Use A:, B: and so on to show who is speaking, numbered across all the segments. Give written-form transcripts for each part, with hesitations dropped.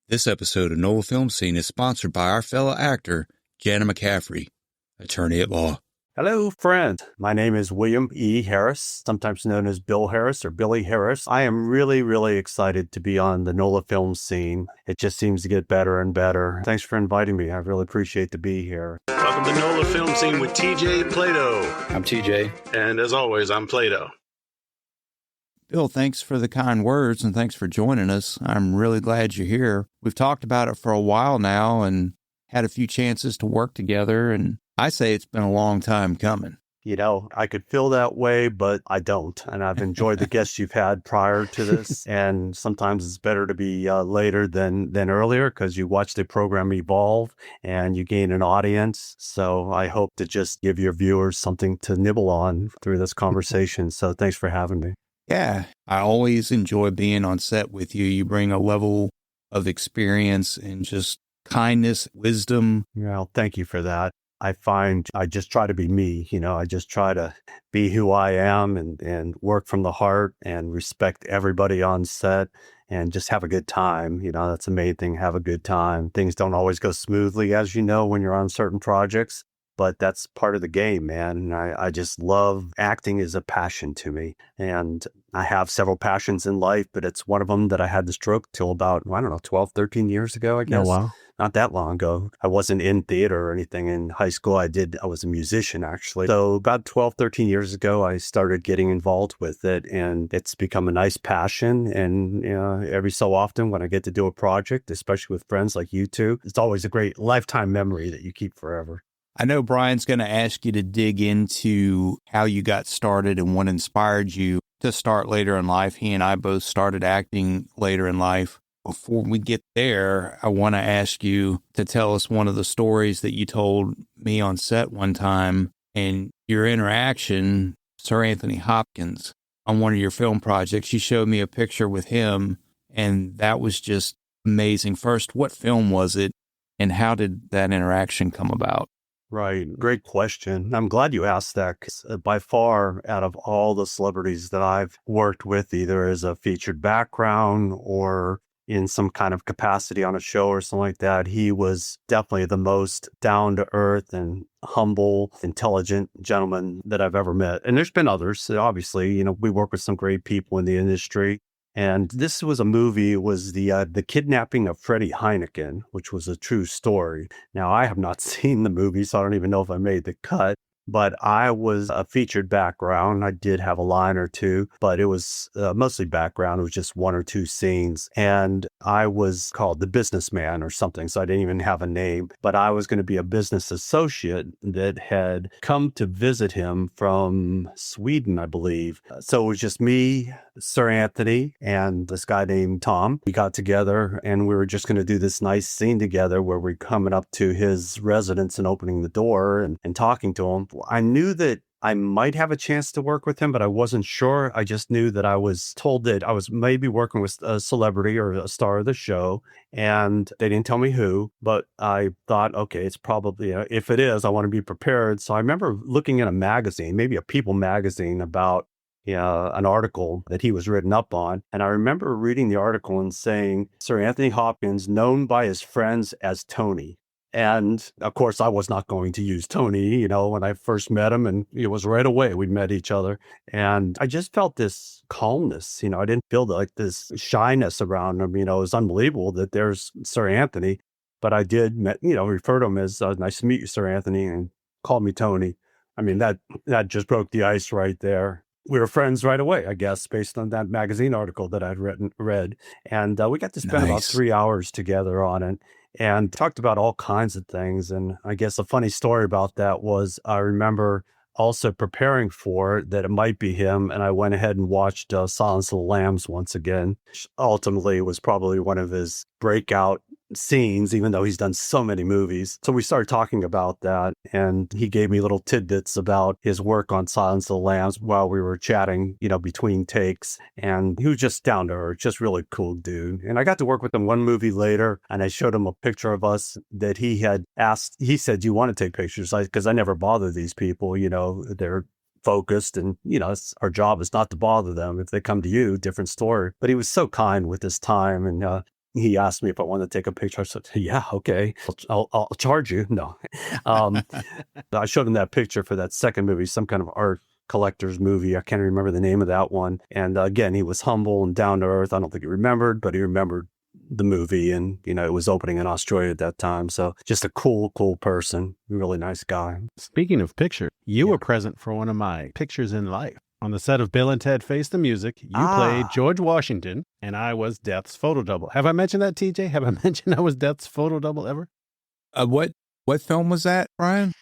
A: This episode of NOLA Film Scene is sponsored by our fellow actor, Jana McCaffery, attorney at law.
B: Hello, friend. My name is William E. Harris, sometimes known as Bill Harris or Billy Harris. I am really excited to be on the NOLA Film Scene. It just seems to get better and better. Thanks for inviting me. I really appreciate to be here.
C: Welcome to NOLA Film Scene with TJ Plaideau.
D: I'm TJ.
C: And as always, I'm Plaideau.
A: Bill, thanks for the kind words and thanks for joining us. I'm really glad you're here. We've talked about it for a while now and had a few chances to work together, and I say it's been a long time coming.
B: You know, I could feel that way, but I don't. And I've enjoyed the guests you've had prior to this. And sometimes it's better to be later than earlier because you watch the program evolve and you gain an audience. So I hope to just give your viewers something to nibble on through this conversation. So thanks for having me.
A: Yeah, I always enjoy being on set with you. You bring a level of experience and just kindness, wisdom.
B: Well, thank you for that. I find I just try to be me, I just try to be who I am and work from the heart and respect everybody on set and just have a good time. That's the main thing, have a good time. Things don't always go smoothly, as you know, when you're on certain projects. But that's part of the game, man. And I just love acting is a passion to me. And I have several passions in life, but it's one of them that I had the stroke till about, 12, 13 years ago, I guess.
D: Oh, wow.
B: Not that long ago. I wasn't in theater or anything in high school. I was a musician, actually. So about 12, 13 years ago, I started getting involved with it, and it's become a nice passion. And every so often when I get to do a project, especially with friends like you two, it's always a great lifetime memory that you keep forever.
A: I know Brian's going to ask you to dig into how you got started and what inspired you to start later in life. He and I both started acting later in life. Before we get there, I want to ask you to tell us one of the stories that you told me on set one time and your interaction, Sir Anthony Hopkins, on one of your film projects. You showed me a picture with him, and that was just amazing. First, what film was it, and how did that interaction come about?
B: Right. Great question. I'm glad you asked that because by far, out of all the celebrities that I've worked with, either as a featured background or in some kind of capacity on a show or something like that, he was definitely the most down-to-earth and humble, intelligent gentleman that I've ever met. And there's been others. Obviously, we work with some great people in the industry. And this was a movie, it was the kidnapping of Freddie Heineken, which was a true story. Now, I have not seen the movie, so I don't even know if I made the cut. But I was a featured background. I did have a line or two, but it was mostly background. It was just one or two scenes. And I was called the businessman or something, so I didn't even have a name. But I was going to be a business associate that had come to visit him from Sweden, I believe. So it was just me, Sir Anthony, and this guy named Tom. We got together and we were just going to do this nice scene together where we're coming up to his residence and opening the door and talking to him. I knew that I might have a chance to work with him, but I wasn't sure. I just knew that I was told that I was maybe working with a celebrity or a star of the show, and they didn't tell me who, but I thought, okay, it's probably, if it is, I want to be prepared. So I remember looking at a magazine, maybe a People magazine, about an article that he was written up on. And I remember reading the article and saying, Sir Anthony Hopkins, known by his friends as Tony. And of course, I was not going to use Tony, when I first met him, and it was right away we met each other. And I just felt this calmness, I didn't feel like this shyness around him. It was unbelievable that there's Sir Anthony, but I did, refer to him as nice to meet you, Sir Anthony, and called me Tony. I mean, that just broke the ice right there. We were friends right away, I guess, based on that magazine article that I'd read. And we got to spend about 3 hours together on it and talked about all kinds of things. And I guess a funny story about that was I remember also preparing for it, that it might be him. And I went ahead and watched Silence of the Lambs once again, which ultimately was probably one of his breakout scenes, even though he's done so many movies. So we started talking about that, and he gave me little tidbits about his work on Silence of the Lambs while we were chatting, between takes. And he was just down to earth, just really cool dude. And I got to work with him one movie later, and I showed him a picture of us that he had asked. He said, "Do you want to take pictures?" Because I never bother these people, they're focused, and our job is not to bother them. If they come to you, different story. But he was so kind with his time, and he asked me if I wanted to take a picture. I said, yeah, okay. I'll charge you. No. I showed him that picture for that second movie, some kind of art collector's movie. I can't remember the name of that one. And again, he was humble and down to earth. I don't think he remembered, but he remembered the movie. And, it was opening in Australia at that time. So just a cool person, really nice guy.
D: Speaking of picture, you were present for one of my pictures in life. On the set of Bill and Ted Face the Music, you played George Washington, and I was Death's photo double. Have I mentioned that, TJ? Have I mentioned I was Death's photo double ever?
A: What film was that, Brian?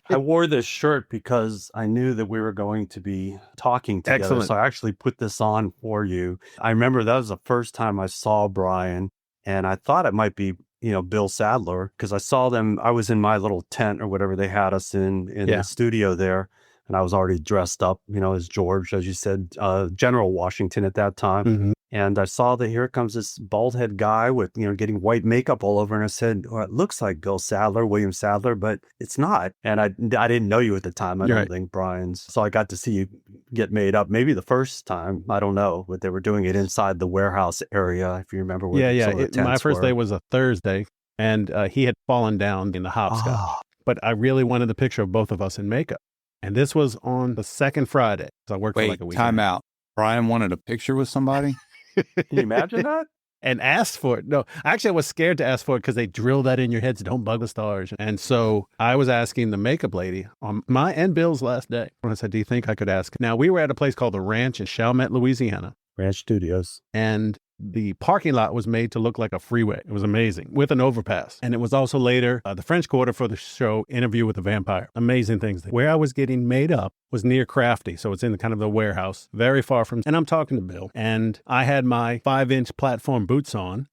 B: I wore this shirt because I knew that we were going to be talking together.
D: Excellent.
B: So I actually put this on for you. I remember that was the first time I saw Brian, and I thought it might be, Bill Sadler, because I saw them. I was in my little tent or whatever they had us in the studio there. And I was already dressed up, as George, as you said, General Washington at that time.
D: Mm-hmm.
B: And I saw that here comes this bald head guy with, getting white makeup all over. And I said, well, it looks like Bill Sadler, William Sadler, but it's not. And I didn't know you at the time. I don't think, Brian's. So I got to see you get made up. Maybe the first time, I don't know, but they were doing it inside the warehouse area, if you remember. Where some of the tents
D: My first day was a Thursday, and he had fallen down in the hopscotch. But I really wanted the picture of both of us in makeup. And this was on the second Friday. So I worked for like a week.
A: Time out. Brian wanted a picture with somebody?
B: Can you imagine that?
D: And asked for it. No, actually, I was scared to ask for it because they drill that in your heads. Don't bug the stars. And so I was asking the makeup lady on my and Bill's last day. When I said, do you think I could ask? Now, we were at a place called the Ranch in Chalmette, Louisiana.
B: Ranch Studios.
D: And the parking lot was made to look like a freeway. It was amazing, with an overpass. And it was also later the French Quarter for the show Interview with a Vampire. Amazing things. Where I was getting made up was near Crafty. So it's in kind of the warehouse, very far from. And I'm talking to Bill. And I had my 5-inch platform boots on.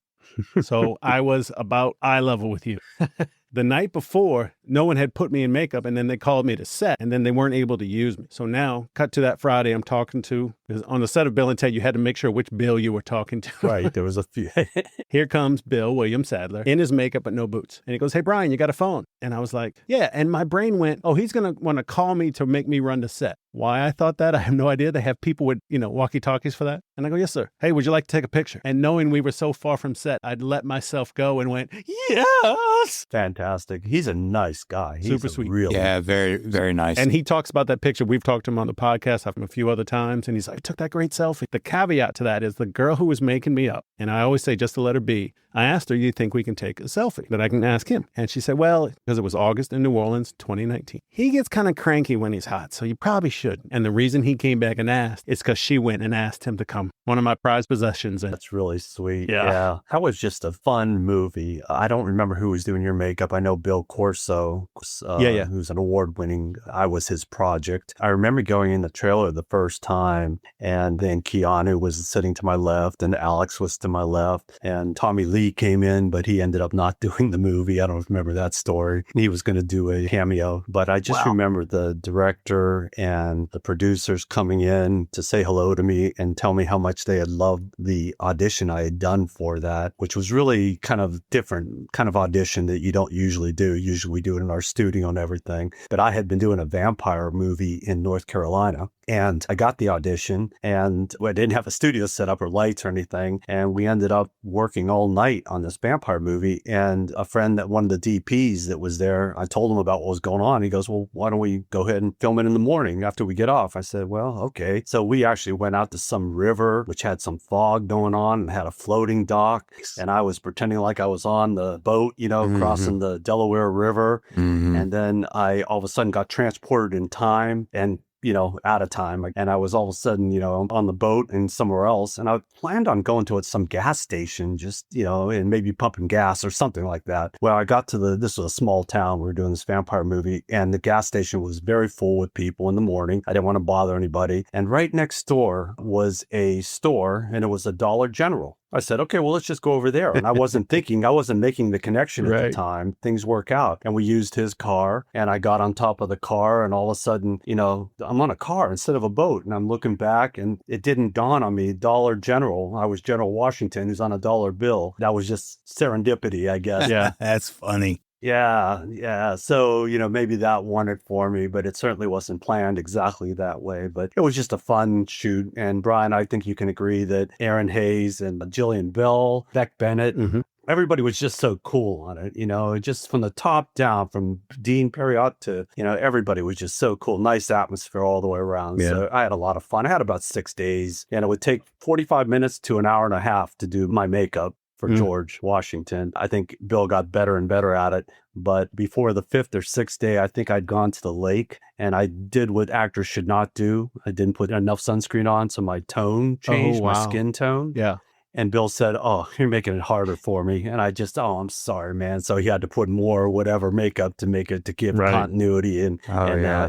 D: So I was about eye level with you. The night before, no one had put me in makeup, and then they called me to set, and then they weren't able to use me. So now, cut to that Friday, I'm talking to, because on the set of Bill and Ted, you had to make sure which Bill you were talking to.
B: Right, there was a few.
D: Here comes Bill, William Sadler, in his makeup but no boots. And he goes, hey, Brian, you got a phone? And I was like, yeah. And my brain went, oh, he's going to want to call me to make me run the set. Why I thought that, I have no idea. They have people with, walkie-talkies for that. And I go, yes, sir. Hey, would you like to take a picture? And knowing we were so far from set, I'd let myself go and went, yes.
B: Fantastic. He's a nice guy. He's
D: super sweet.
B: Really.
A: Yeah, very, very nice.
D: And he talks about that picture. We've talked to him on the podcast a few other times. And he's like, I took that great selfie. The caveat to that is the girl who was making me up. And I always say, just to let her be, I asked her, you think we can take a selfie that I can ask him? And she said, well, because it was August in New Orleans, 2019. He gets kind of cranky when he's hot, so you probably should. And the reason he came back and asked is because she went and asked him to come. One of my prized possessions. And
B: that's really sweet.
D: Yeah.
B: That was just a fun movie. I don't remember who was doing your makeup. I know Bill Corso, who's an award-winning, I was his project. I remember going in the trailer the first time, and then Keanu was sitting to my left, and Alex was to my left, and Tommy Lee came in, but he ended up not doing the movie. I don't remember that story. He was going to do a cameo, but I just remember the director and the producers coming in to say hello to me and tell me how much they had loved the audition I had done for that, which was really kind of different kind of audition that you don't usually do. Usually we do it in our studio and everything, but I had been doing a vampire movie in North Carolina. And I got the audition, and I didn't have a studio set up or lights or anything. And we ended up working all night on this vampire movie. And a friend that one of the DPs that was there, I told him about what was going on. He goes, well, why don't we go ahead and film it in the morning after we get off? I said, well, okay. So we actually went out to some river, which had some fog going on and had a floating dock. And I was pretending like I was on the boat, crossing the Delaware River.
A: Mm-hmm.
B: And then I all of a sudden got transported in time and out of time. And I was all of a sudden, on the boat and somewhere else. And I planned on going to some gas station, just, and maybe pumping gas or something like that. Well, I got to this was a small town. We were doing this vampire movie, and the gas station was very full with people in the morning. I didn't want to bother anybody. And right next door was a store, and it was a Dollar General. I said, okay, well, let's just go over there. And I wasn't making the connection at the time. Things work out. And we used his car, and I got on top of the car, and all of a sudden, I'm on a car instead of a boat. And I'm looking back, and it didn't dawn on me, Dollar General. I was General Washington, who's on a dollar bill. That was just serendipity, I guess.
D: Yeah.
A: That's funny.
B: Yeah. So, maybe that won it for me, but it certainly wasn't planned exactly that way. But it was just a fun shoot. And Brian, I think you can agree that Aaron Hayes and Jillian Bell, Beck Bennett, everybody was just so cool on it, just from the top down, from Dean Perriott to, everybody was just so cool. Nice atmosphere all the way around.
D: Yeah.
B: So I had a lot of fun. I had about 6 days, and it would take 45 minutes to an hour and a half to do my makeup for George Washington. I think Bill got better and better at it. But before the 5th or 6th day, I think I'd gone to the lake and I did what actors should not do. I didn't put enough sunscreen on, so my tone changed, my skin tone.
D: Yeah.
B: And Bill said, "Oh, you're making it harder for me." And I just, I'm sorry, man. So he had to put more whatever makeup to give continuity. And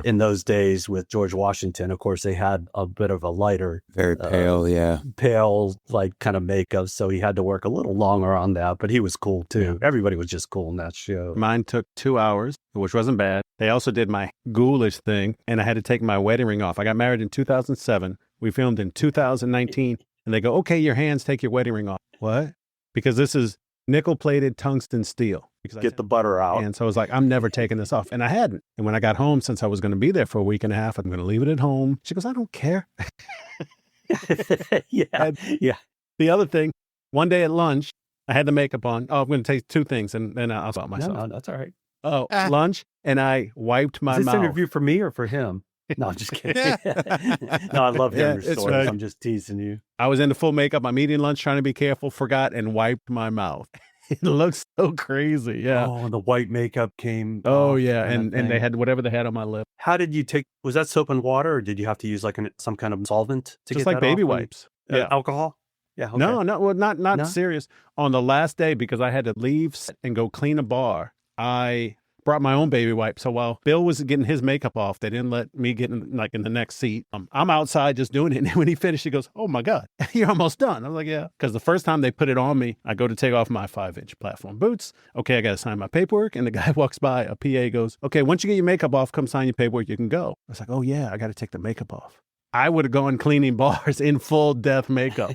B: in those days with George Washington, of course, they had a bit of a lighter,
A: very pale,
B: pale like kind of makeup. So he had to work a little longer on that. But he was cool too. Yeah. Everybody was just cool in that show.
D: Mine took 2 hours, which wasn't bad. They also did my ghoulish thing, and I had to take my wedding ring off. I got married in 2007. We filmed in 2019. And they go, "Okay, your hands, take your wedding ring off." What? Because this is nickel-plated tungsten steel. Because
B: Get the butter out.
D: And so I was like, I'm never taking this off. And I hadn't. And when I got home, since I was going to be there for a week and a half, I'm going to leave it at home. She goes, "I don't care."
B: Yeah.
D: The other thing, one day at lunch, I had the makeup on. Oh, I'm going to take 2 things, and then I'll stop myself.
B: No, that's all right.
D: Oh, lunch, and I wiped my
B: Is this
D: mouth.
B: interview for me or for him? No, I'm just kidding. No, I love hearing your stories. Right. I'm just teasing you.
D: I was in the full makeup. I'm eating lunch, trying to be careful, forgot, and wiped my mouth. It looks so crazy. Yeah.
B: Oh, and the white makeup came.
D: Oh, yeah. And they had whatever they had on my lip.
B: How did you was that soap and water, or did you have to use like some kind of solvent to
D: just
B: get
D: like
B: that
D: baby
B: off?
D: wipes. Yeah.
B: Alcohol? Yeah. Okay.
D: No, well, not serious. On the last day, because I had to leave and go clean a bar, I brought my own baby wipe. So while Bill was getting his makeup off, they didn't let me get in the next seat. I'm outside just doing it. And when he finished, he goes, "Oh my God, you're almost done." I was like, "Yeah." Because the first time they put it on me, I go to take off my 5-inch platform boots. Okay, I got to sign my paperwork. And the guy walks by, a PA goes, "Okay, once you get your makeup off, come sign your paperwork. You can go." I was like, "Oh yeah, I got to take the makeup off." I would have gone cleaning bars in full death makeup.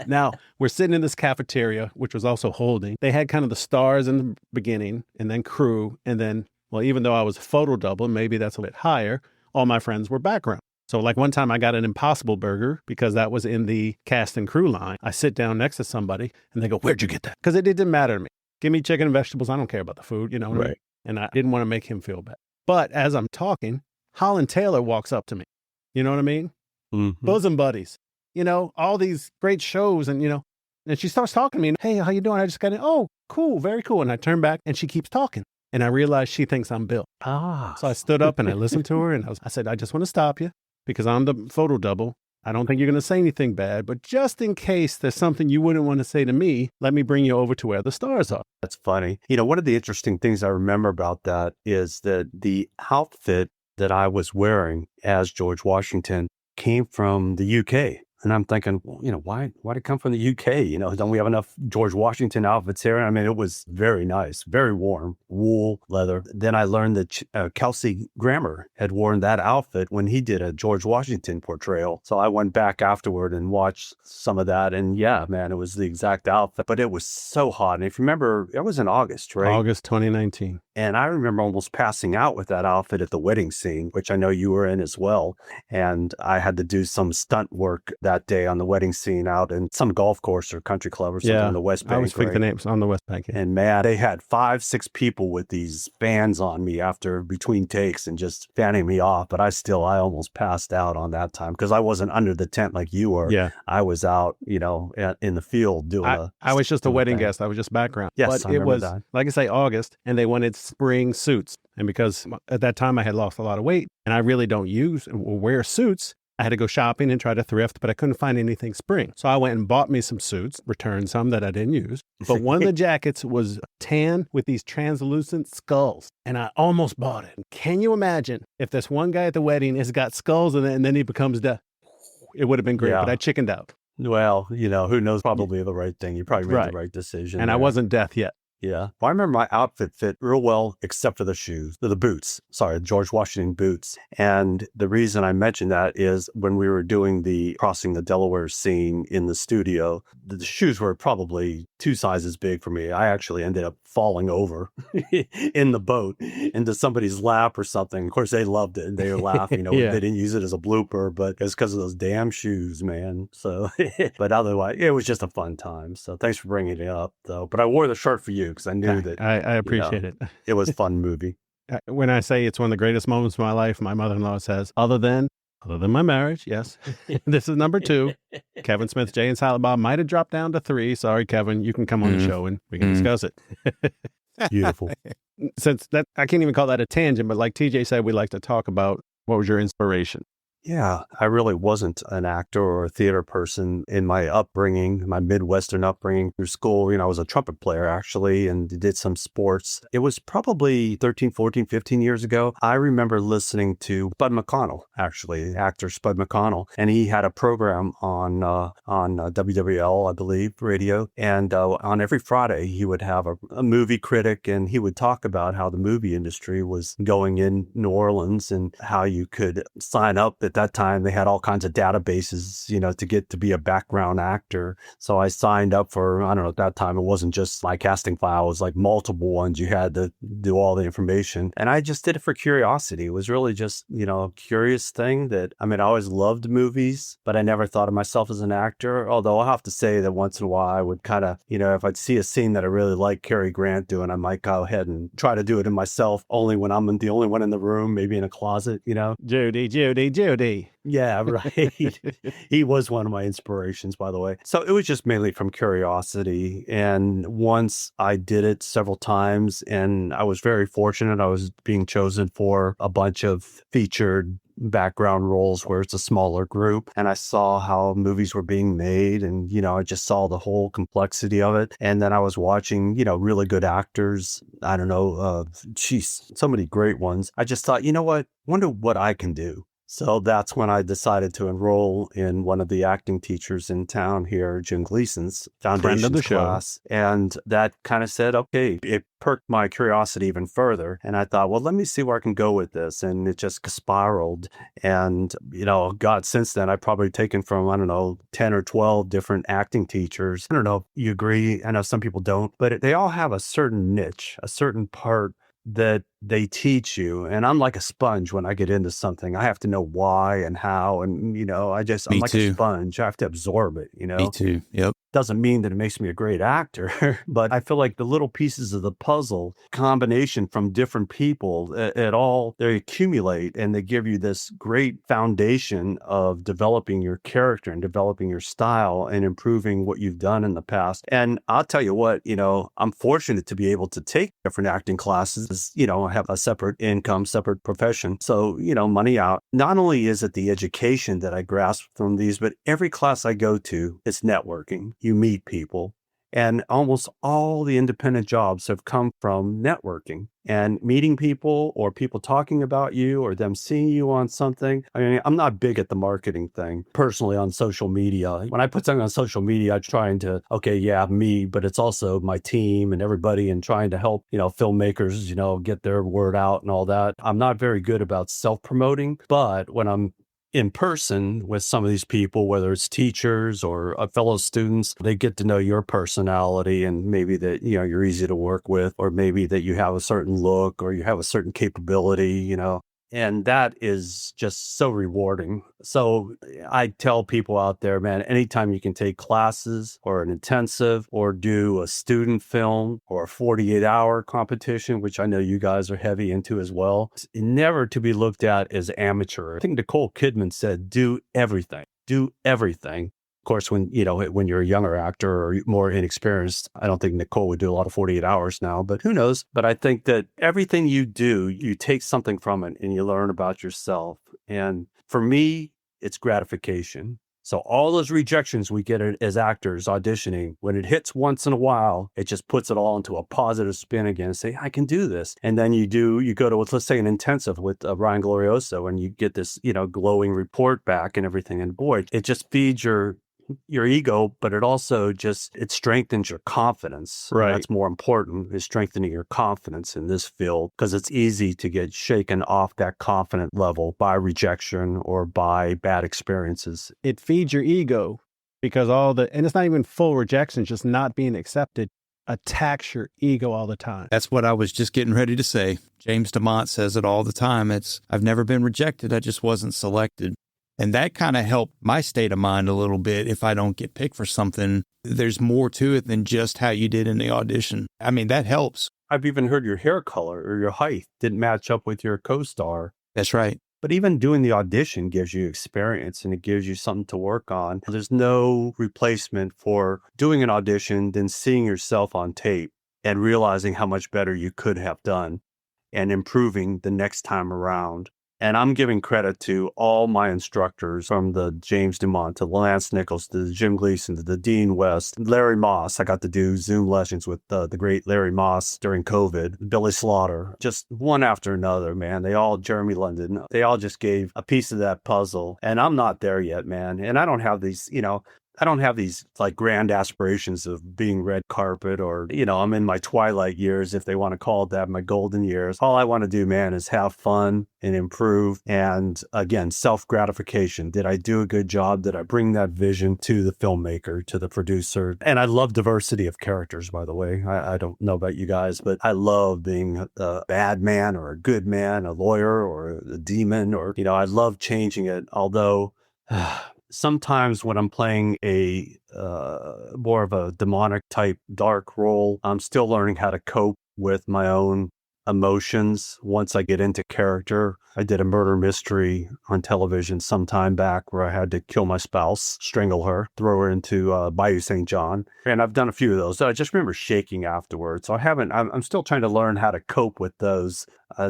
D: Now, we're sitting in this cafeteria, which was also holding. They had kind of the stars in the beginning, and then crew, and then, well, even though I was a photo double, maybe that's a bit higher, all my friends were background. So like one time I got an Impossible Burger because that was in the cast and crew line. I sit down next to somebody, and they go, "Where'd you get that?" Because it didn't matter to me. Give me chicken and vegetables. I don't care about the food, you know what I mean? And I didn't want to make him feel bad. But as I'm talking, Holland Taylor walks up to me. You know what I mean? Mm-hmm. Bosom buddies. All these great shows and she starts talking to me. "Hey, how you doing?" I just got in. "Oh, cool. Very cool." And I turn back and she keeps talking. And I realize she thinks I'm Bill. So I stood up and I listened to her and I said, "I just want to stop you because I'm the photo double. I don't think you're going to say anything bad, but just in case there's something you wouldn't want to say to me, let me bring you over to where the stars are."
B: That's funny. One of the interesting things I remember about that is that the outfit that I was wearing as George Washington came from the UK. And I'm thinking, well, why did it come from the UK? Don't we have enough George Washington outfits here? I mean, it was very nice, very warm, wool, leather. Then I learned that Kelsey Grammer had worn that outfit when he did a George Washington portrayal. So I went back afterward and watched some of that. And yeah, man, it was the exact outfit, but it was so hot. And if you remember, it was in August, right?
D: August 2019.
B: And I remember almost passing out with that outfit at the wedding scene, which I know you were in as well. And I had to do some stunt work that day on the wedding scene out in some golf course or country club or something on the West Bank.
D: I always pick the names on the West Bank.
B: Yeah. And man, they had 5-6 people with these fans on me between takes and just fanning me off. But I almost passed out on that time because I wasn't under the tent like you were.
D: Yeah.
B: I was out, in the field doing
D: I was just a wedding guest. I was just background.
B: Yes,
D: but it was, like I say, August, and they wanted spring suits. And because at that time I had lost a lot of weight and I really don't use or wear suits, I had to go shopping and try to thrift, but I couldn't find anything spring. So I went and bought me some suits, returned some that I didn't use. But one of the jackets was tan with these translucent skulls. And I almost bought it. Can you imagine if this one guy at the wedding has got skulls in it and then he becomes deaf? It would have been great, but I chickened out.
B: Well, who knows? Probably the right thing. You probably made the right decision.
D: And I wasn't deaf yet.
B: Yeah. Well, I remember my outfit fit real well, except for the shoes, the boots. Sorry, George Washington boots. And the reason I mentioned that is when we were doing the crossing the Delaware scene in the studio, the shoes were probably 2 sizes big for me. I actually ended up falling over in the boat into somebody's lap or something. Of course, they loved it and they were laughing.
D: Yeah.
B: They didn't use it as a blooper, but it's because of those damn shoes, man. So, but otherwise, it was just a fun time. So thanks for bringing it up, though. But I wore the shirt for you because I knew that
D: I appreciate it.
B: It was a fun movie.
D: When I say it's one of the greatest moments of my life, my mother-in-law says, other than my marriage, yes. This is number 2. Kevin Smith, Jay and Silent Bob might have dropped down to 3. Sorry, Kevin. You can come on the show and we can discuss it.
B: Beautiful.
D: Since that, I can't even call that a tangent, but like TJ said, we like to talk about what was your inspiration.
B: Yeah, I really wasn't an actor or a theater person in my upbringing, my Midwestern upbringing through school. I was a trumpet player actually and did some sports. It was probably 13, 14, 15 years ago. I remember listening to Spud McConnell, actually, actor Spud McConnell, and he had a program on WWL, I believe, radio. And on every Friday, he would have a movie critic and he would talk about how the movie industry was going in New Orleans and how you could sign up. At that time, they had all kinds of databases, to get to be a background actor. So I signed up for, I don't know, at that time, it wasn't just my casting file. It was like multiple ones. You had to do all the information. And I just did it for curiosity. It was really just, a curious thing that, I always loved movies, but I never thought of myself as an actor. Although I'll have to say that once in a while, I would kind of, if I'd see a scene that I really like Cary Grant doing, I might go ahead and try to do it in myself, only when I'm the only one in the room, maybe in a closet,
D: Judy.
B: Yeah, right. He was one of my inspirations, by the way. So it was just mainly from curiosity. And once I did it several times, and I was very fortunate. I was being chosen for a bunch of featured background roles where it's a smaller group. And I saw how movies were being made. And, I just saw the whole complexity of it. And then I was watching, really good actors. I don't know, so many great ones. I just thought, wonder what I can do. So that's when I decided to enroll in one of the acting teachers in town here, Jim Gleason's foundations class. And that kind of said, okay, it perked my curiosity even further. And I thought, well, let me see where I can go with this. And it just spiraled. And, God, since then, I've probably taken from, 10 or 12 different acting teachers. I don't know if you agree. I know some people don't, but they all have a certain niche, a certain part that they teach you. And I'm like a sponge when I get into something. I have to know why and how. And, I'm like a sponge. I have to absorb it,
A: Me too. Yep.
B: Doesn't mean that it makes me a great actor, but I feel like the little pieces of the puzzle combination from different people at all, they accumulate and they give you this great foundation of developing your character and developing your style and improving what you've done in the past. And I'll tell you what, I'm fortunate to be able to take different acting classes, I have a separate income, separate profession. So, money out. Not only is it the education that I grasp from these, but every class I go to, it's networking. You meet people. And almost all the independent jobs have come from networking and meeting people or people talking about you or them seeing you on something. I'm not big at the marketing thing personally on social media. When I put something on social media, I'm trying to, me, but it's also my team and everybody and trying to help, filmmakers, get their word out and all that. I'm not very good about self-promoting, but when I'm in person with some of these people, whether it's teachers or fellow students, they get to know your personality and maybe that, you're easy to work with, or maybe that you have a certain look or you have a certain capability, and that is just so rewarding. So I tell people out there, man, anytime you can take classes or an intensive or do a student film or a 48-hour competition, which I know you guys are heavy into as well, it's never to be looked at as amateur. I think Nicole Kidman said, do everything. Do everything. Of course, when you're a younger actor or more inexperienced, I don't think Nicole would do a lot of 48 hours now, but who knows? But I think that everything you do, you take something from it and you learn about yourself. And for me, it's gratification. So all those rejections we get as actors auditioning, when it hits once in a while, it just puts it all into a positive spin again and say, I can do this. And then you go to, let's say, an intensive with Ryan Glorioso, and you get this, glowing report back and everything. And boy, it just feeds your your ego, but it also it strengthens your confidence.
D: Right.
B: And that's more important, is strengthening your confidence in this field, because it's easy to get shaken off that confident level by rejection or by bad experiences.
D: It feeds your ego because and it's not even full rejection, just not being accepted, attacks your ego all the time.
A: That's what I was just getting ready to say. James DeMont says it all the time. I've never been rejected. I just wasn't selected. And that kind of helped my state of mind a little bit. If I don't get picked for something, there's more to it than just how you did in the audition. I mean, that helps.
B: I've even heard your hair color or your height didn't match up with your co-star.
A: That's right.
B: But even doing the audition gives you experience, and it gives you something to work on. There's no replacement for doing an audition, then seeing yourself on tape and realizing how much better you could have done and improving the next time around. And I'm giving credit to all my instructors, from the James DeMont to Lance Nichols to the Jim Gleason to the Dean West, Larry Moss. I got to do Zoom lessons with the great Larry Moss during COVID, Billy Slaughter, just one after another, man. Jeremy London, they all just gave a piece of that puzzle. And I'm not there yet, man. And I don't have these, like grand aspirations of being red carpet, or, I'm in my twilight years, if they want to call it that, my golden years. All I want to do, man, is have fun and improve. And again, self-gratification. Did I do a good job? Did I bring that vision to the filmmaker, to the producer? And I love diversity of characters, by the way. I don't know about you guys, but I love being a bad man or a good man, a lawyer or a demon, or, I love changing it. Although sometimes when I'm playing a more of a demonic type dark role, I'm still learning how to cope with my own emotions once I get into character. I did a murder mystery on television some time back where I had to kill my spouse, strangle her, throw her into Bayou St. John. And I've done a few of those. So I just remember shaking afterwards. So I'm still trying to learn how to cope with those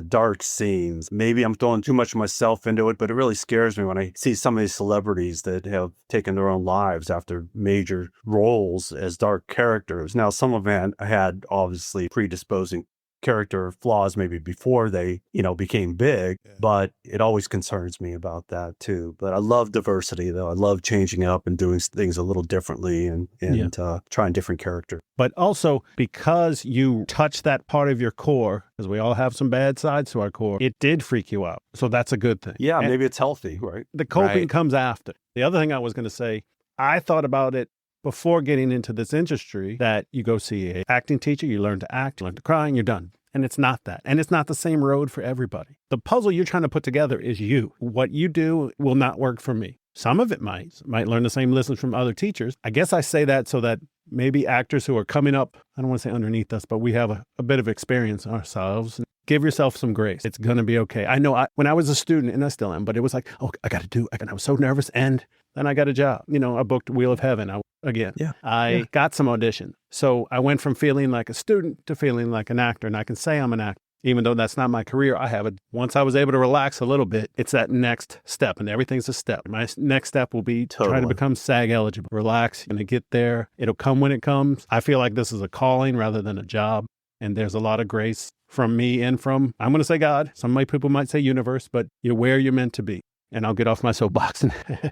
B: dark scenes. Maybe I'm throwing too much of myself into it, but it really scares me when I see some of these celebrities that have taken their own lives after major roles as dark characters. Now, some of them had obviously predisposing character flaws maybe before they, became big, but it always concerns me about that too. But I love diversity, though. I love changing up and doing things a little differently and trying different characters.
D: But also, because you touch that part of your core, because we all have some bad sides to our core, it did freak you out. So that's a good thing.
B: Yeah, and maybe it's healthy, right?
D: The coping comes after. The other thing I was going to say, I thought about it before getting into this industry, that you go see an acting teacher, you learn to act, you learn to cry, and you're done. And it's not that. And it's not the same road for everybody. The puzzle you're trying to put together is you. What you do will not work for me. Some of it might learn the same lessons from other teachers. I guess I say that so that maybe actors who are coming up, I don't want to say underneath us, but we have a bit of experience ourselves. Give yourself some grace. It's going to be okay. I know when I was a student, and I still am, but it was like, I was so nervous. And then I got a job. I booked Wheel of Heaven. I got some audition. So I went from feeling like a student to feeling like an actor. And I can say I'm an actor, even though that's not my career. Once I was able to relax a little bit, it's that next step, and everything's a step. My next step will be try to become SAG eligible. Relax, you're going to get there. It'll come when it comes. I feel like this is a calling rather than a job. And there's a lot of grace from me and from, I'm going to say God. Some of my people might say universe, but you're where you're meant to be. And I'll get off my soapbox.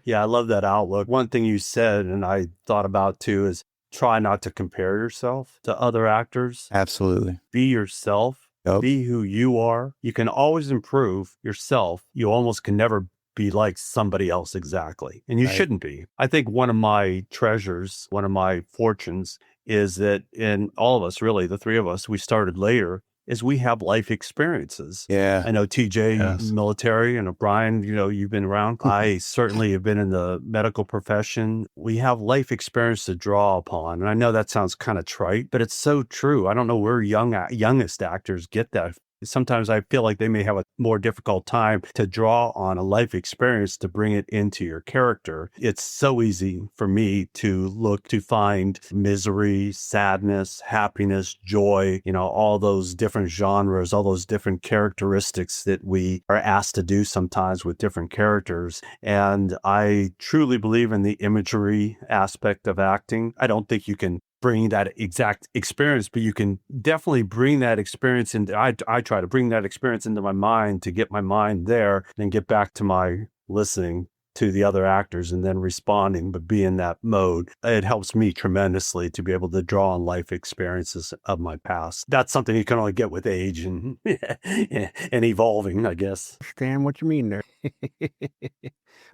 B: Yeah, I love that outlook. One thing you said, and I thought about too, is try not to compare yourself to other actors.
A: Absolutely.
B: Be yourself. Yep. Be who you are. You can always improve yourself. You almost can never be like somebody else exactly. And you shouldn't be. I think one of my treasures, one of my fortunes is that in all of us, really, the three of us, we started later, is we have life experiences.
A: Yeah.
B: I know TJ, military, and Brian, you've been around. I certainly have been in the medical profession. We have life experience to draw upon. And I know that sounds kind of trite, but it's so true. I don't know where youngest actors get that. Sometimes I feel like they may have a more difficult time to draw on a life experience to bring it into your character. It's so easy for me to look to find misery, sadness, happiness, joy, all those different genres, all those different characteristics that we are asked to do sometimes with different characters. And I truly believe in the imagery aspect of acting. I don't think you can bring that exact experience, but you can definitely bring that experience into, I try to bring that experience into my mind to get my mind there and get back to my listening to the other actors and then responding, but be in that mode. It helps me tremendously to be able to draw on life experiences of my past. That's something you can only get with age and and evolving, I guess.
D: Understand what you mean there.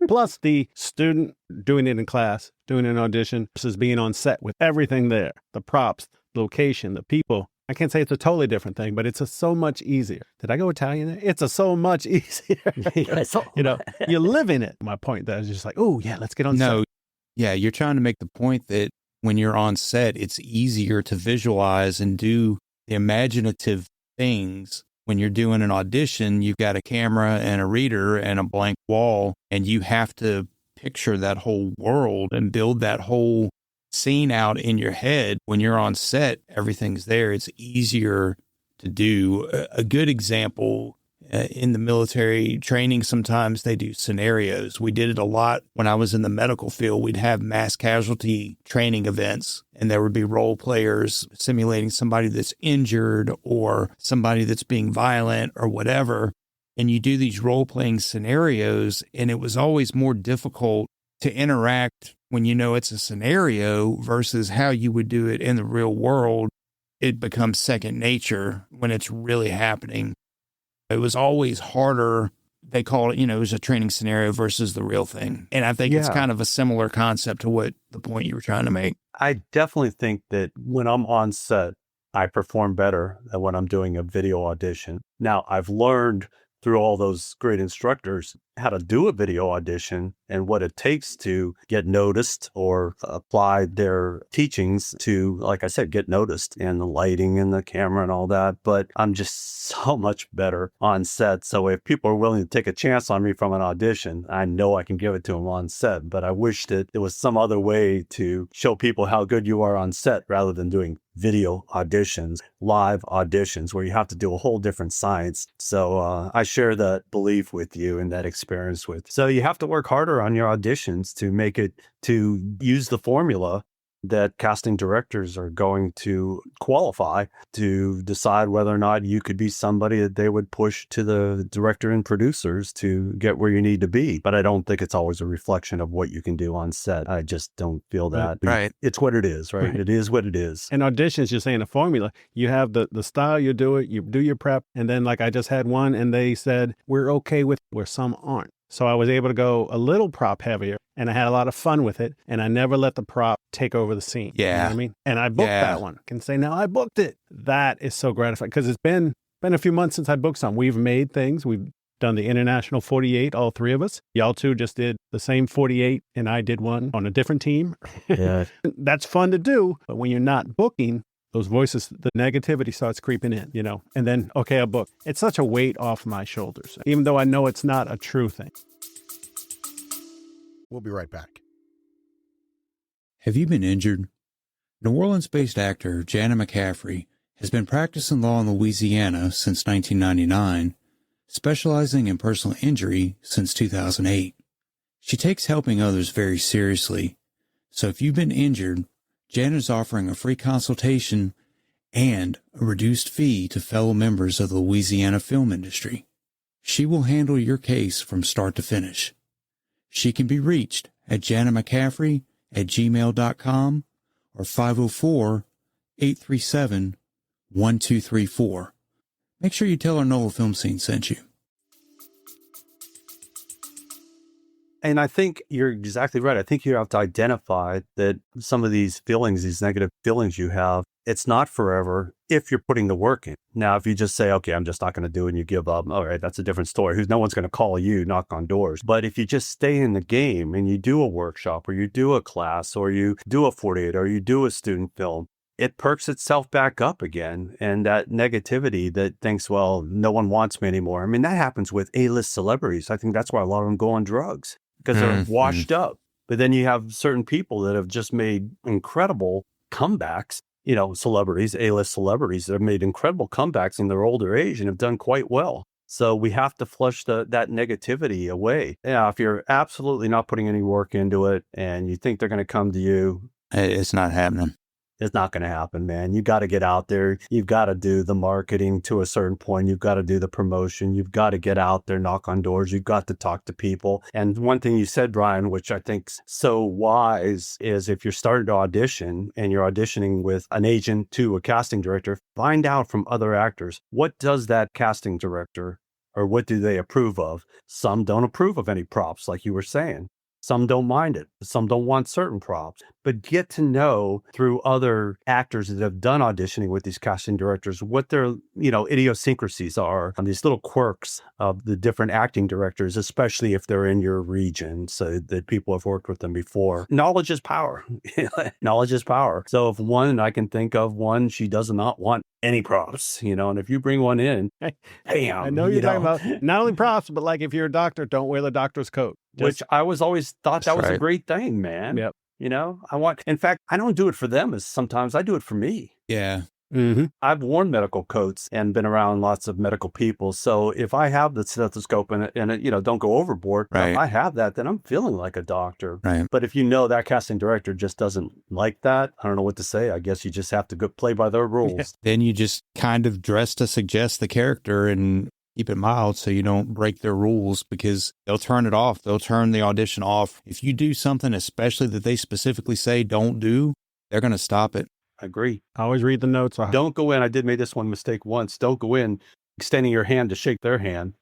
D: Plus the student doing it in class, doing an audition versus being on set with everything there, the props, location, the people. I can't say it's a totally different thing, but it's so much easier. Did I go Italian there? It's so much easier. You live in it. My point that is just like, oh yeah, let's get on set.
A: No, yeah, you're trying to make the point that when you're on set, it's easier to visualize and do the imaginative things. When you're doing an audition, you've got a camera and a reader and a blank wall, and you have to picture that whole world and build that whole scene out in your head. When you're on set, everything's there. It's easier to do. A good example, in the military training, sometimes they do scenarios. We did it a lot when I was in the medical field. We'd have mass casualty training events, and there would be role players simulating somebody that's injured or somebody that's being violent or whatever. And you do these role-playing scenarios, and it was always more difficult to interact when you know it's a scenario versus how you would do it in the real world. It becomes second nature when it's really happening. It was always harder. They call it, it was a training scenario versus the real thing. And I think it's kind of a similar concept to what the point you were trying to make.
B: I definitely think that when I'm on set, I perform better than when I'm doing a video audition. Now, I've learned through all those great instructors how to do a video audition and what it takes to get noticed or apply their teachings to, like I said, get noticed, and the lighting and the camera and all that. But I'm just so much better on set. So if people are willing to take a chance on me from an audition, I know I can give it to them on set. But I wish that there was some other way to show people how good you are on set rather than doing video auditions, live auditions, where you have to do a whole different science. So I share that belief with you and that experience with. So you have to work harder on your auditions to make it, to use the formula that casting directors are going to qualify to decide whether or not you could be somebody that they would push to the director and producers to get where you need to be. But I don't think it's always a reflection of what you can do on set. I just don't feel that.
A: Right.
B: It's what it is, right? It is what it is.
D: And auditions, you're saying a formula. You have the style, you do it, you do your prep. And then like I just had one and they said, we're okay with where some aren't. So I was able to go a little prop heavier, and I had a lot of fun with it, and I never let the prop take over the scene.
A: Yeah.
D: You know what I mean? And I booked that one. I can say now I booked it. That is so gratifying because it's been a few months since I booked some. We've made things. We've done the International 48, all three of us. Y'all two just did the same 48, and I did one on a different team.
B: Yeah.
D: That's fun to do, but when you're not booking, those voices, the negativity starts creeping in, and then, okay, I book. It's such a weight off my shoulders, even though I know it's not a true thing.
E: We'll be right back.
A: Have you been injured? New Orleans-based actor Jana McCaffery has been practicing law in Louisiana since 1999, specializing in personal injury since 2008. She takes helping others very seriously. So if you've been injured, Jana's offering a free consultation and a reduced fee to fellow members of the Louisiana film industry. She will handle your case from start to finish. She can be reached at janamccaffery@gmail.com or 504-837-1234. Make sure you tell her NOLA Film Scene sent you.
B: And I think you're exactly right. I think you have to identify that some of these feelings, these negative feelings you have, it's not forever if you're putting the work in. Now, if you just say, okay, I'm just not going to do it and you give up, all right, that's a different story. No one's going to call you, knock on doors. But if you just stay in the game and you do a workshop or you do a class or you do a 48 or you do a student film, it perks itself back up again. And that negativity that thinks, well, no one wants me anymore. I mean, that happens with A-list celebrities. I think that's why a lot of them go on drugs because they're washed up. But then you have certain people that have just made incredible comebacks, celebrities, A-list celebrities that have made incredible comebacks in their older age and have done quite well. So we have to flush that negativity away. Yeah, if you're absolutely not putting any work into it and you think they're going to come to you,
A: It's not happening.
B: It's not going to happen, man. You got to get out there. You've got to do the marketing to a certain point. You've got to do the promotion. You've got to get out there, knock on doors. You've got to talk to people. And one thing you said, Brian, which I think's so wise, is if you're starting to audition and you're auditioning with an agent to a casting director, find out from other actors, what does that casting director or what do they approve of? Some don't approve of any props, like you were saying. Some don't mind it. Some don't want certain props. But get to know through other actors that have done auditioning with these casting directors what their, idiosyncrasies are and these little quirks of the different acting directors, especially if they're in your region, so that people have worked with them before. Knowledge is power. Knowledge is power. So if I can think of one, she does not want any props, and if you bring one in, bam.
D: I know you're talking about not only props, but like if you're a doctor, don't wear the doctor's coat.
B: Which I was always thought that was
A: right.
B: a great thing, man.
D: Yep.
B: In fact, I don't do it for them, as sometimes I do it for me.
A: Yeah.
D: Mm-hmm.
B: I've worn medical coats and been around lots of medical people. So if I have the stethoscope and it, don't go overboard,
A: Right.
B: if I have that, then I'm feeling like a doctor.
A: Right.
B: But if that casting director just doesn't like that, I don't know what to say. I guess you just have to go play by their rules.
A: Then you just kind of dress to suggest the character and keep it mild so you don't break their rules, because they'll turn it off. They'll turn the audition off. If you do something, especially that they specifically say don't do, they're going to stop it.
B: I agree.
D: I always read the notes.
B: Don't go in. I did make this one mistake once. Don't go in extending your hand to shake their hand.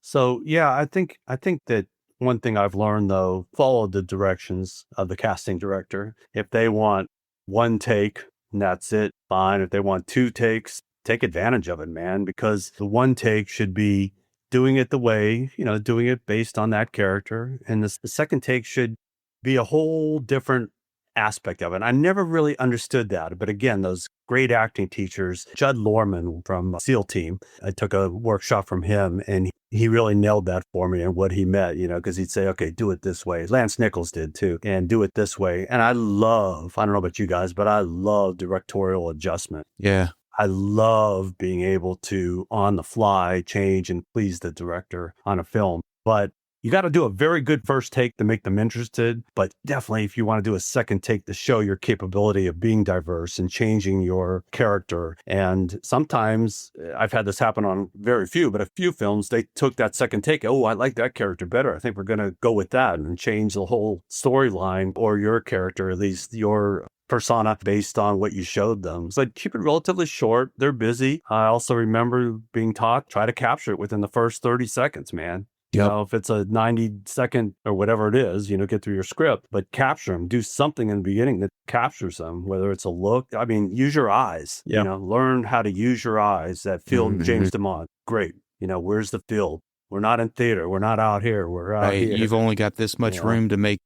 B: So yeah, I think that one thing I've learned, though, follow the directions of the casting director. If they want one take, and that's it, fine. If they want 2 takes, take advantage of it, man, because the one take should be doing it the way, doing it based on that character. And the second take should be a whole different aspect of it. I never really understood that. But again, those great acting teachers, Judd Lorman from SEAL Team, I took a workshop from him and he really nailed that for me and what he meant, because he'd say, okay, do it this way. Lance Nichols did too, and do it this way. And I don't know about you guys, but I love directorial adjustment.
A: Yeah.
B: I love being able to, on the fly, change and please the director on a film. But you got to do a very good first take to make them interested. But definitely, if you want to do a second take to show your capability of being diverse and changing your character. And sometimes I've had this happen on very few, but a few films, they took that second take. Oh, I like that character better. I think we're going to go with that and change the whole storyline or your character, at least your persona, based on what you showed them. So keep it relatively short. They're busy. I also remember being taught, try to capture it within the first 30 seconds, man.
A: Yep.
B: If it's a 90-second or whatever it is, get through your script, but capture them. Do something in the beginning that captures them, whether it's a look. I mean, use your eyes.
D: Yep.
B: Learn how to use your eyes. That field, James DeMont, great. Where's the field? We're not in theater. We're not out here. We're out here.
A: You've only got this much room to make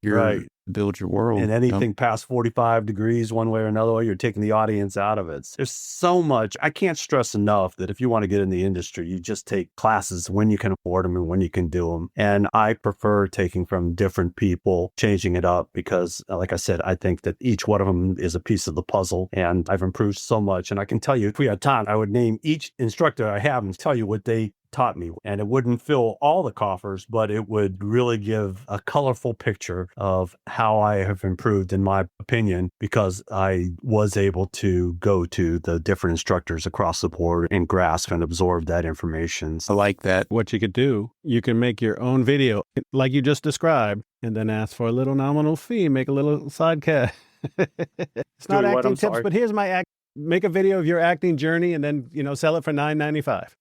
A: build your world.
B: And anything past 45 degrees one way or another way, you're taking the audience out of it. There's so much. I can't stress enough that if you want to get in the industry, you just take classes when you can afford them and when you can do them. And I prefer taking from different people, changing it up, because like I said, I think that each one of them is a piece of the puzzle, and I've improved so much. And I can tell you, if we had time, I would name each instructor I have and tell you what they taught me. And it wouldn't fill all the coffers, but it would really give a colorful picture of how I have improved, in my opinion, because I was able to go to the different instructors across the board and grasp and absorb that information.
A: I like that.
D: What you could do, you can make your own video like you just described, and then ask for a little nominal fee, make a little side cast. It's not acting tips, but here's my make a video of your acting journey and then, sell it for $9.95.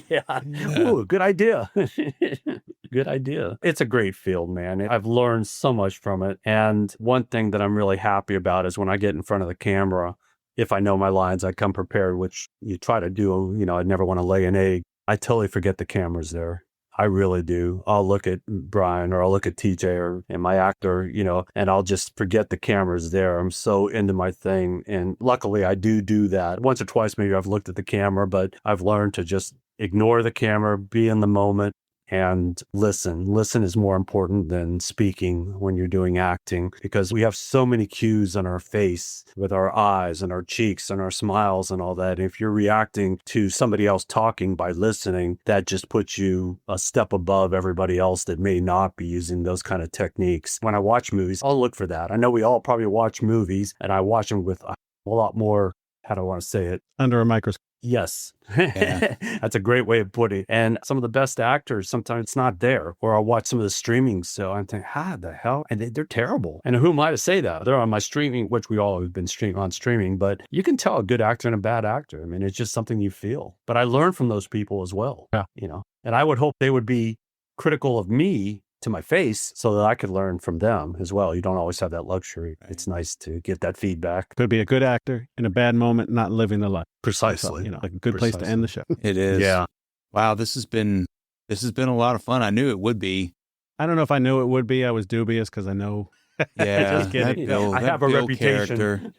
B: Yeah. Ooh, good idea. Good idea. It's a great field, man. I've learned so much from it. And one thing that I'm really happy about is when I get in front of the camera, if I know my lines, I come prepared, which you try to do. I never want to lay an egg. I totally forget the camera's there. I really do. I'll look at Brian or I'll look at TJ and my actor, and I'll just forget the camera's there. I'm so into my thing. And luckily I do that. Once or twice maybe I've looked at the camera, but I've learned to just ignore the camera, be in the moment, and listen. Listen is more important than speaking when you're doing acting, because we have so many cues on our face with our eyes and our cheeks and our smiles and all that. If you're reacting to somebody else talking by listening, that just puts you a step above everybody else that may not be using those kind of techniques. When I watch movies, I'll look for that. I know we all probably watch movies, and I watch them with a lot more, how do I want to say it?
D: Under a microscope.
B: Yes.
A: Yeah.
B: That's a great way of putting it. And some of the best actors, sometimes it's not there. Or I'll watch some of the streaming. So I'm thinking, how the hell? And they're terrible. And who am I to say that? They're on my streaming, which we all have been on streaming. But you can tell a good actor and a bad actor. I mean, it's just something you feel. But I learn from those people as well.
D: Yeah.
B: And I would hope they would be critical of me to my face so that I could learn from them as well. You don't always have that luxury.
A: Right.
B: It's nice to get that feedback.
D: Could be a good actor in a bad moment, not living the life.
B: Precisely.
D: So, like a good place to end the show.
A: It is.
B: Yeah.
A: Wow, this has been a lot of fun. I knew it would be.
D: I don't know if I knew it would be. I was dubious because I know.
A: Yeah.
D: Just kidding.
B: I have a reputation.
A: Character.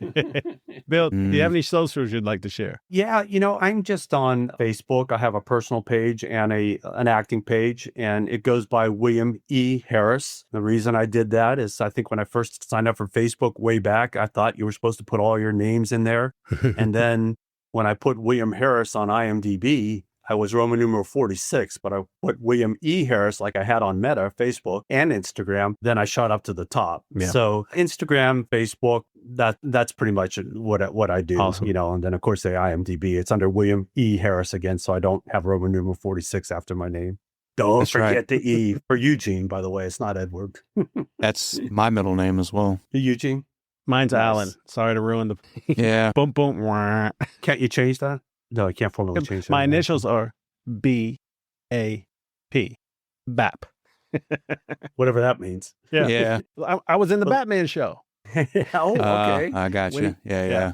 D: Bill, do you have any socials you'd like to share?
B: Yeah, I'm just on Facebook. I have a personal page and an acting page, and it goes by William E. Harris. The reason I did that is I think when I first signed up for Facebook way back, I thought you were supposed to put all your names in there. And then when I put William Harris on IMDb, I was Roman numeral 46, but I put William E. Harris like I had on Meta, Facebook, and Instagram. Then I shot up to the top.
D: Yeah.
B: So Instagram, Facebook, that's pretty much what I do.
D: Awesome.
B: And then of course the IMDb, it's under William E. Harris again, so I don't have Roman numeral 46 after my name. Don't
A: That's
B: forget
A: right.
B: the E for Eugene, by the way. It's not Edward.
A: That's my middle name as well.
B: Eugene.
D: Mine's
B: Nice.
D: Alan. Sorry to ruin the
A: Yeah.
D: boom boom. Wah.
B: Can't you change that? No, I can't formally change that.
D: My initials are B-A-P. BAP.
B: Whatever that means.
D: Yeah.
A: Yeah.
D: I was in the Batman show.
B: Oh, okay.
A: I got you. Yeah.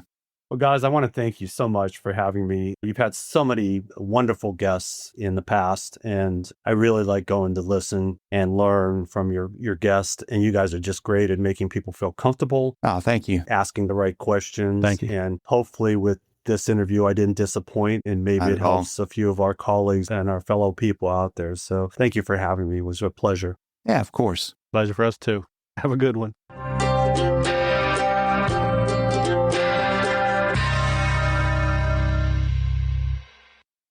B: Well, guys, I want to thank you so much for having me. You've had so many wonderful guests in the past, and I really like going to listen and learn from your guests. And you guys are just great at making people feel comfortable,
A: Oh, thank you.
B: asking the right questions.
D: Thank you.
B: And hopefully with this interview, I didn't disappoint, and maybe
A: Not
B: it
A: at all.
B: helps a few of our colleagues and our fellow people out there. So thank you for having me. It was a pleasure.
A: Yeah, of course.
D: Pleasure for us too. Have a good one.